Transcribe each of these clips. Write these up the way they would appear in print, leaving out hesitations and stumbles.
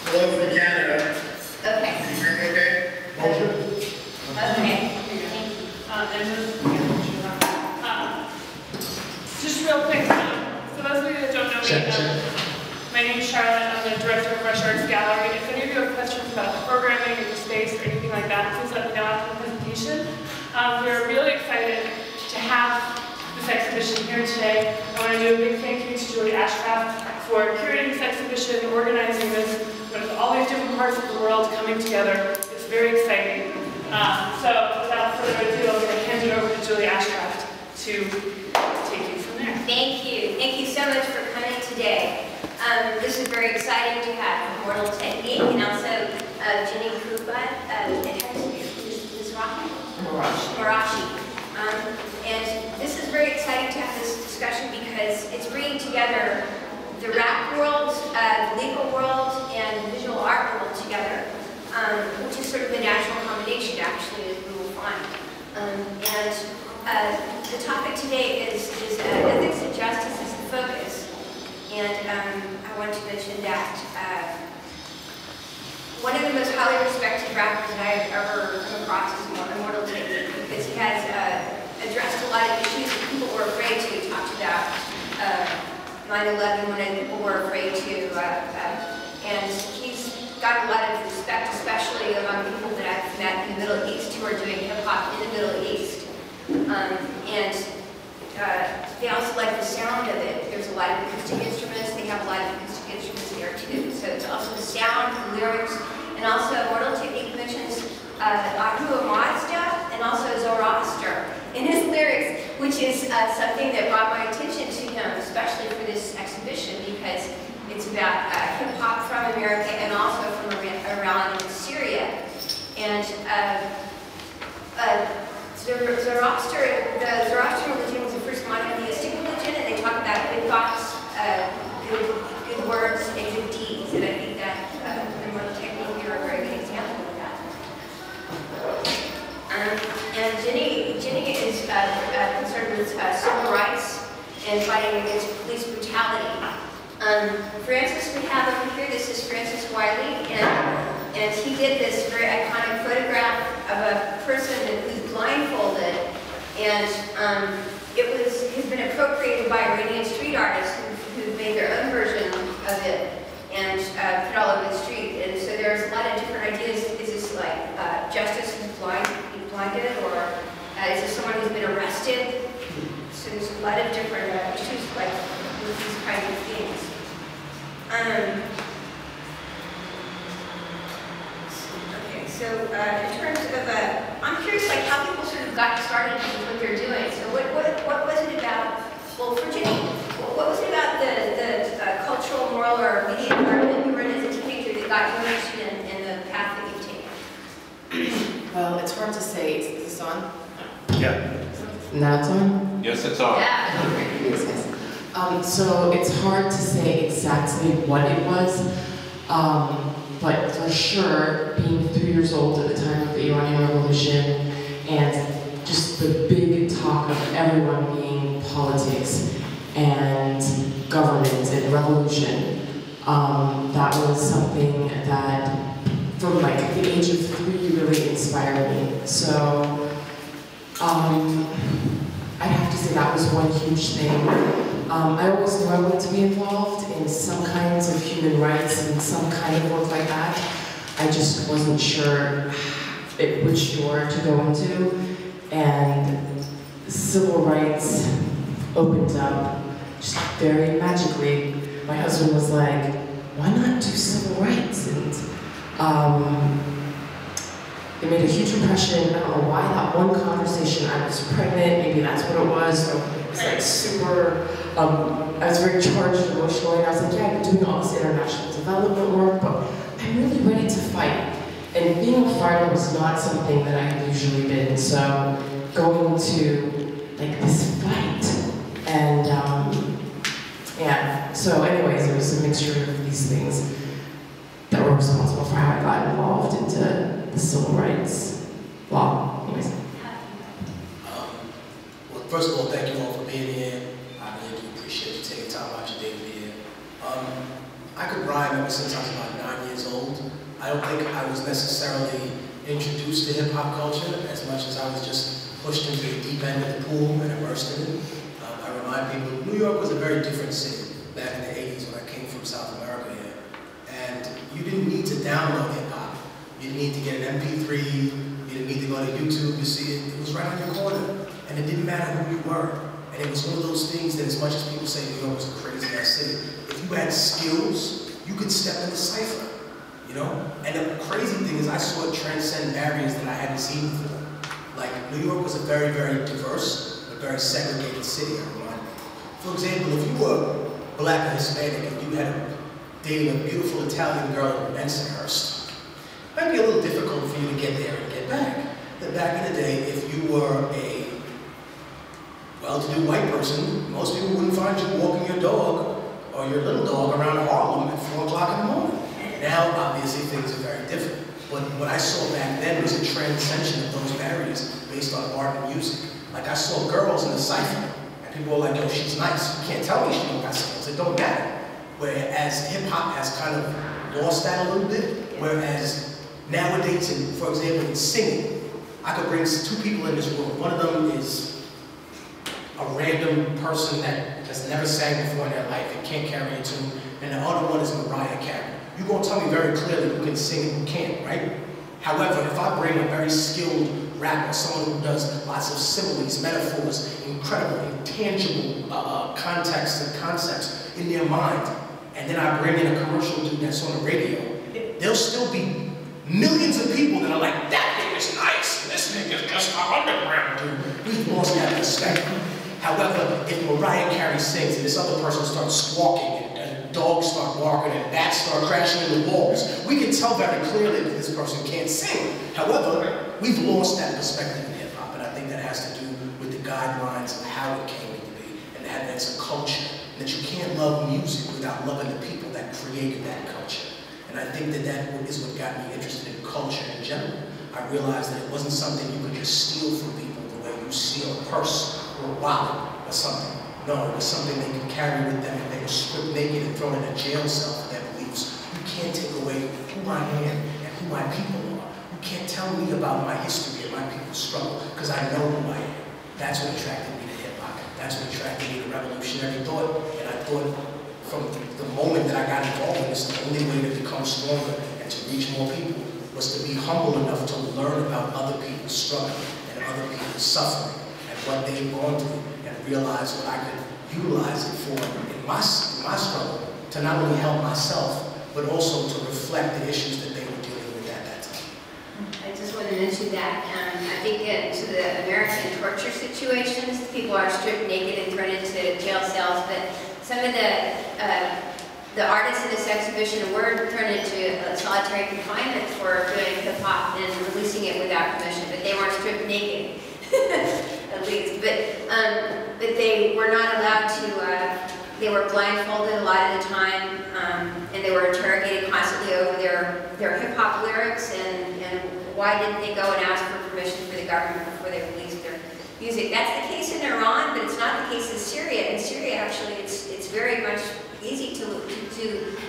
Hello from Canada. Okay. Can you hear me okay? Okay. Just real quick, for those of you that don't know me, my name is Charlotte. I'm the director of Rush Arts Gallery. If any of you have questions about the programming or the space or anything like that, please let me know after the presentation. We're really excited to have this exhibition here today. I want to do a big thank you to Julie Ashcraft for curating this exhibition, organizing this with all these different parts of the world coming together. It's very exciting. So without further ado, I'm going to hand it over to Julie Ashcraft to take you from there. Thank you. Thank you so much for coming today. This is very exciting to have Immortal Technique and also Jenny Poupa, Marashi. And this is very exciting to have this discussion because it's bringing together the rap world, the legal world, and the visual art world together, which is sort of a natural combination, actually, as we will find. The topic today is ethics and justice is the focus. And I want to mention that one of the most highly respected rappers that I have ever come across is Immortal Technique, because he has addressed a lot of issues that people were afraid to. He talked about 9/11 when people were afraid to, and he's got a lot of respect, especially among people that I've met in the Middle East who are doing hip-hop in the Middle East. They also like the sound of it. There's a lot of acoustic instruments. They have a lot of acoustic instruments there too. So it's also the sound, the lyrics, and also Immortal Technique mentions Atour and also Zoroaster in his lyrics, which is something that brought my attention to him, especially for this exhibition, because it's about hip-hop from America and also from Iran and Syria. And the Zoroastrian religion was the first monotheistic religion, and they talk about good thoughts, good words, and good deeds. And I think that Immortal Technique here are a very good example of that. And Jenny is concerned with civil rights and fighting against police brutality. Francis, we have over here, this is Francis Willey, and he did this very iconic photograph of a person who's blindfolded, and has been appropriated by Iranian street artists who made their own version of it and put all over the street. And so there's a lot of different ideas. Is this like justice who's blinded, or is this someone who's been arrested? So there's a lot of different issues like with these kinds of things. Okay, so in terms of, I'm curious, like how people sort of got started with what they're doing. So what was it about? Well, for Jenny, what was it about the cultural, moral, or media environment you were in as a teenager that got you interested in the path that you've taken? Well, it's hard to say. Is this on? Yeah. Now it's on? Yes, it's on. Yeah. Yes. So it's hard to say exactly what it was, but for sure, being 3 years old at the time of the Iranian Revolution, and just the big talk of everyone being politics and government and revolution, that was something that, from like the age of 3, really inspired me. So I'd have to say that was one huge thing. I always knew I wanted to be involved in some kinds of human rights and some kind of work like that. I just wasn't sure which door to go into. And civil rights opened up just very magically. My husband was like, why not do civil rights? And it made a huge impression. I don't know why, that one conversation, I was pregnant, maybe that's what it was. It was like super, I was very charged emotionally, and I was like, yeah, I've been doing all this international development work, but I'm really ready to fight. And being a fighter was not something that I had usually been, so going to like this fight, and yeah, so anyways, it was a mixture of these things that were responsible for how I got involved into the civil rights law. Anyways. Well, first of all, thank you all for being here. I really do appreciate you taking time out your day to be here. I could rhyme ever since I was about 9 years old. I don't think I was necessarily introduced to hip-hop culture as much as I was just pushed into the deep end of the pool and immersed in it. I remind people, New York was a very different city back in the 80s when I came from South America here. And you didn't need to download hip-hop. You didn't need to get an MP3. You didn't need to go to YouTube to see it. It was right on your corner. And it didn't matter who you were. And it was one of those things that as much as people say New York was a crazy-ass city, if you had skills, you could step in the cypher. You know? And the crazy thing is I saw it transcend barriers that I hadn't seen before. Like, New York was a very, very diverse, but very segregated city, I remind me. For example, if you were black or Hispanic and you had dating a beautiful Italian girl in Bensonhurst, it might be a little difficult for you to get there and get back. But back in the day, if you were a well-to-do white person, most people wouldn't find you walking your dog or your little dog around Harlem at 4 o'clock in the morning. Now, obviously, things are very different. But what I saw back then was a transcension of those barriers based on art and music. Like, I saw girls in the cypher, and people were like, yo, she's nice. You can't tell me she don't got skills. It don't matter. Whereas hip-hop has kind of lost that a little bit. Whereas nowadays, for example, in singing, I could bring 2 people in this room. One of them is a random person that has never sang before in their life and can't carry a tune, and the other one is Mariah Carey. You're going to tell me very clearly who can sing and who can't, right? However, if I bring a very skilled rapper, someone who does lots of similes, metaphors, incredible, intangible context and concepts in their mind, and then I bring in a commercial dude that's on the radio, there'll still be millions of people that are like, that thing is nice, this thing is just an underground dude. We've lost that perspective. However, if Mariah Carey sings and this other person starts squawking and dogs start barking and bats start crashing in the walls, we can tell very clearly that this person can't sing. However, we've lost that perspective in hip-hop, and I think that has to do with the guidelines of how it came into be, and that it's a culture, and that you can't love music without loving the people that created that culture. And I think that that is what got me interested in culture in general. I realized that it wasn't something you could just steal from people the way you steal a purse or a wallet or something. No, it was something they could carry with them and they were stripped naked and thrown in a jail cell for their beliefs. You can't take away who I am and who my people are. You can't tell me about my history and my people's struggle, because I know who I am. That's what attracted me to hip-hop. That's what attracted me to revolutionary thought. And I thought from the moment that I got involved in this, the only way to become stronger and to reach more people was to be humble enough to learn about other people's struggle and other people's suffering and what they've gone through, and realize what I could utilize it for in my struggle, to not only help myself, but also to reflect the issues that they were dealing with at that time. I just want to mention that I think to the American torture situations, people are stripped naked and thrown into jail cells, but some of the artists in this exhibition were thrown into solitary confinement for doing hip-hop and releasing it without permission, but they weren't stripped naked, at least. But they were not allowed to, they were blindfolded a lot of the time, and they were interrogated constantly over their hip-hop lyrics and why didn't they go and ask for permission for the government before they released their music. That's the case in Iran, but it's not the case in Syria. In Syria, actually, it's very much easy to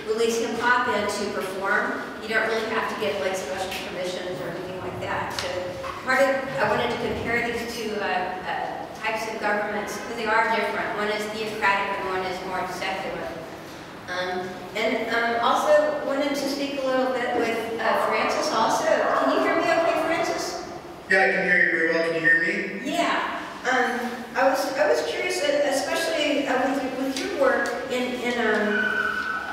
release hip-hop and to perform. You don't really have to get like special permissions or anything like that. So I wanted to compare these two types of governments because they are different. One is theocratic and one is more secular. Also wanted to speak a little bit with Francis also. Can you hear me okay, Francis? Yeah, I can hear you very well. Can you hear me? Yeah. I was curious, especially with your work in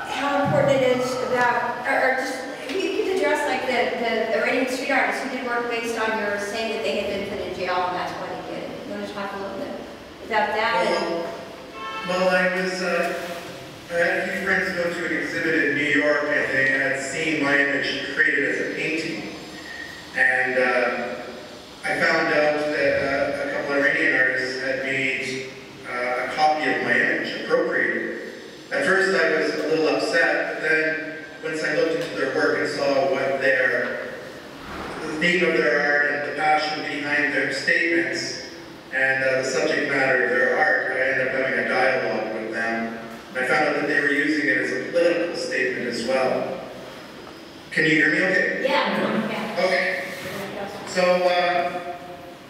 how important it is about, or just if you could address like the Iranian street artists who did work based on your saying that they had been put in jail and that's why they did it. You want to talk a little bit about that? Well, I had a few friends go to an exhibit in New York and they had seen my image created as a painting. And I found out that a couple of Iranian artists had made a copy of my image, appropriated. At first I was a little upset, but then once I looked into their work and saw what the theme of their art and the passion behind their statements and the subject matter of their art, I ended up having a dialogue with them. I found out that they were using it as a political statement can you hear me okay? Yeah. Okay. So,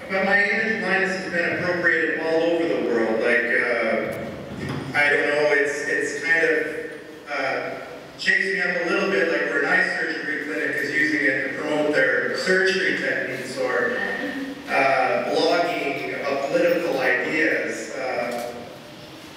but my image blindness has been appropriated all over the world. Like, I don't know, it's kind of shakes me up a little bit, like where an eye surgery clinic is using it to promote their surgery techniques, or blogging about political ideas.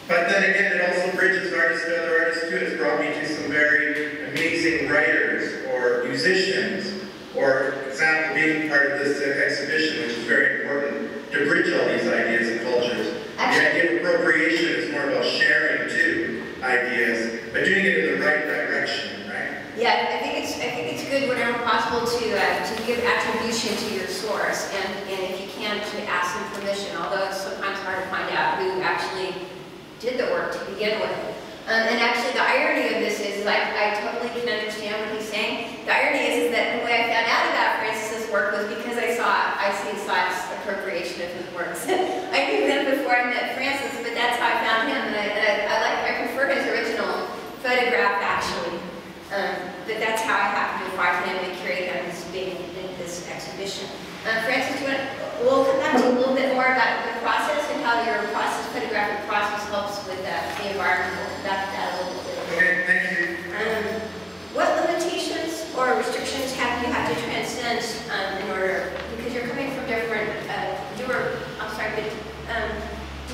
But then again, it also bridges artists to other artists too. It's brought me to some very amazing writers or musicians, or, for example, being part of this exhibition, which is very important to bridge all these ideas and cultures. The idea of appropriation is more about sharing too ideas, but doing it in the right direction, right? Yeah, I think it's good whenever possible to give attribution to your source, and if you can, to ask them permission. Although it's sometimes hard to find out who actually did the work to begin with. And actually, the irony of this is, I totally can understand what he's saying. The irony is that the way I found out about Francis's work was because I see Scott's appropriation of his works. I knew him before I met Francis, but that's how I found him, and I prefer his original photograph actually. But that's how I happened to find him and curate him in this exhibition. Francis, we'll come back to you a little bit more about the process and how your photographic process helps with the environment. We'll come back to that a little bit. Okay, thank you. What limitations or restrictions have you had to transcend in order, because you're coming from different,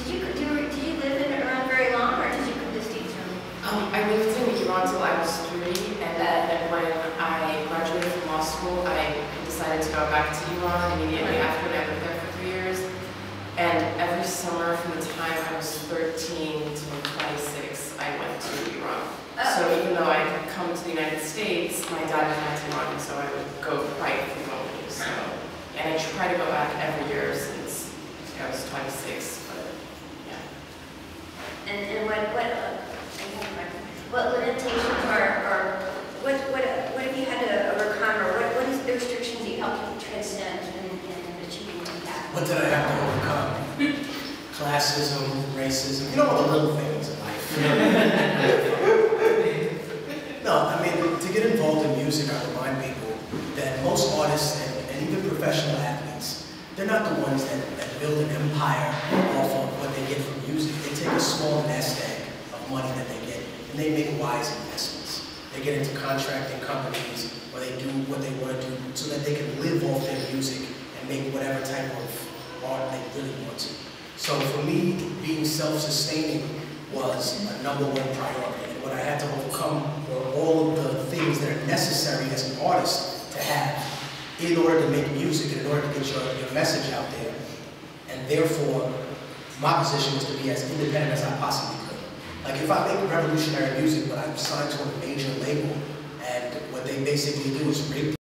did you live in Iran very long, or did you come to the States? I lived in Iran until I was 3, and then when I graduated from law school, I decided to go back to Iran immediately after, and I lived there for 3 years. And every summer from the time I was 13 to 26, I went to Iran. Oh. So even though I had come to the United States, my dad was not to Iran, so I would go quite frequently. So, and I try to go back every year since I was 26, but yeah. And what limitations or what have you had to overcome, or what is the restrictions that you helped you transcend in achieving that? What did I have to overcome? Classism, racism, all the little things in life. No, I mean, to get involved in music, I remind people that most artists and even professional athletes, they're not the ones that build an empire off of what they get from music. They take a small nest egg of money that they get, and they make wise investments. They get into contracting companies, or they do what they want to do so that they can live off their music and make whatever type of art they really want to. So for me, being self-sustaining was a #1 priority. And what I had to overcome were all of the things that are necessary as an artist to have in order to make music and in order to get your message out there. And therefore, my position was to be as independent as I possibly could. Like, if I make revolutionary music, but I'm signed to a major label, and what they basically do is rape